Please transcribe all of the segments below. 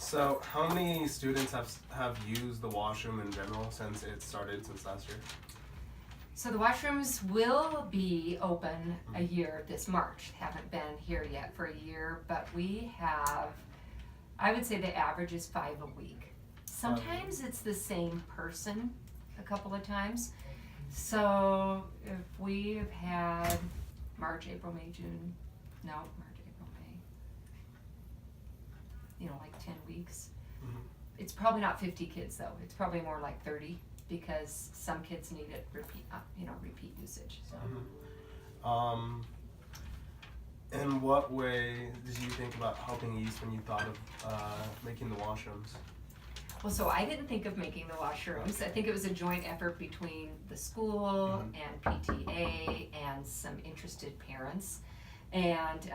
So, how many students have used the washroom in general since it started since last year? So the washrooms will be open a year this March. Haven't been here yet for a year, but we have, I would say the average is 5 a week. Sometimes it's the same person a couple of times. So if we've had March, April, May, June, no, March, April, May, like 10 weeks. Mm-hmm. It's probably not 50 kids though. It's probably more like 30 because some kids need it repeat usage. So. Mm-hmm. In what way did you think about helping East when you thought of making the washrooms? Well, so I didn't think of making the washrooms. I think it was a joint effort between the school and PTA and some interested parents. And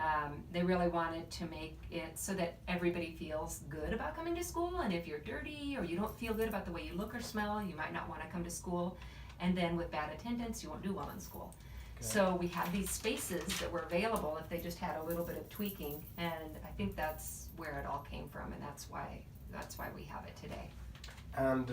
they really wanted to make it so that everybody feels good about coming to school. And if you're dirty or you don't feel good about the way you look or smell, you might not want to come to school. And then with bad attendance, you won't do well in school. Okay. So we had these spaces that were available if they just had a little bit of tweaking. And I think that's where it all came from, and that's why we have it today. And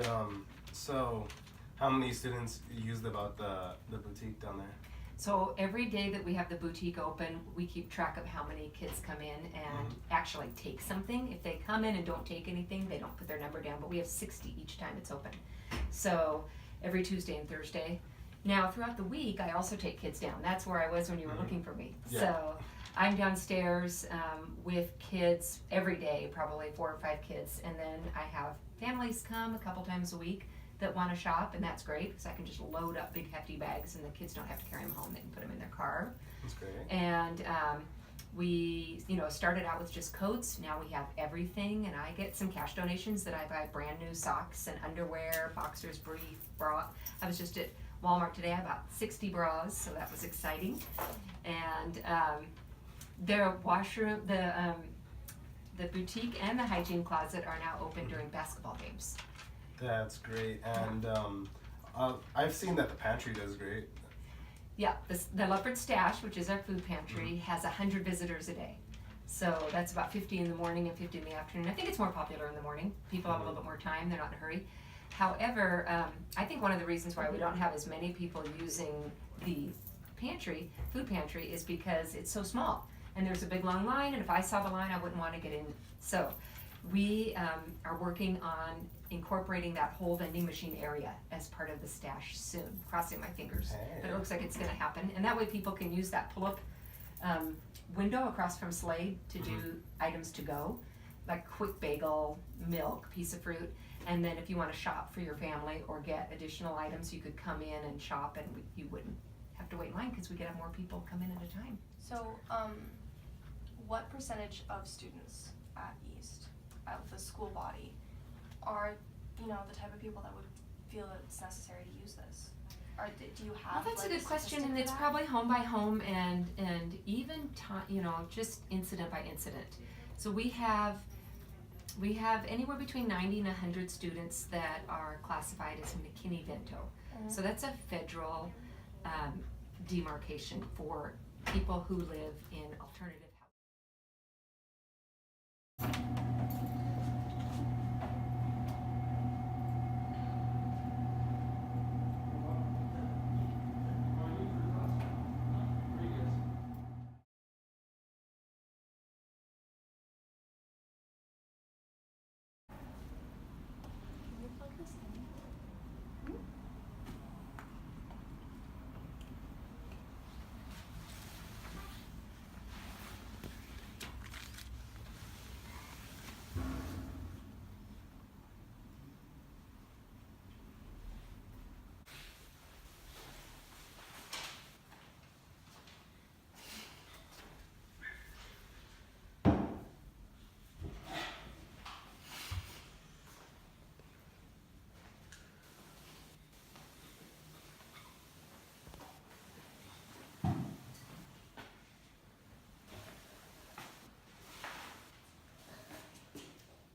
so how many students used about the boutique down there? So every day that we have the boutique open, we keep track of how many kids come in and actually take something. If they come in and don't take anything, they don't put their number down, but we have 60 each time it's open. So every Tuesday and Thursday. Now throughout the week, I also take kids down. That's where I was when you were looking for me. Yeah. So I'm downstairs with kids every day, probably 4 or 5 kids, and then I have families come a couple times a week that want to shop, and that's great because I can just load up big hefty bags and the kids don't have to carry them home. They can put them in their car. That's great. And we started out with just coats. Now we have everything, and I get some cash donations that I buy brand new socks and underwear, boxers, brief, bra. I was just at Walmart today. I bought 60 bras, so that was exciting. And their washroom, the boutique and the hygiene closet are now open during basketball games. That's great. And I've seen that the pantry does great. Yeah, the Leopard Stash, which is our food pantry, has 100 visitors a day. So that's about 50 in the morning and 50 in the afternoon. I think it's more popular in the morning. People have a little bit more time. They're not in a hurry. However, I think one of the reasons why we don't have as many people using the food pantry, is because it's so small. And there's a big long line, and if I saw the line, I wouldn't want to get in. So we are working on incorporating that whole vending machine area as part of the stash soon. Crossing my fingers. Hey. But it looks like it's going to happen. And that way people can use that pull-up window across from Slade to do items to go, like quick bagel, milk, piece of fruit. And then if you want to shop for your family or get additional items, you could come in and shop, and you wouldn't have to wait in line because we could have more people come in at a time. So what percentage of students at East, of the school body, are the type of people that would feel that it's necessary to use this? Do you have? Well, that's a good question, and it's probably home by home and even just incident by incident. So we have anywhere between 90 and 100 students that are classified as McKinney-Vento. So that's a federal demarcation for people who live in alternative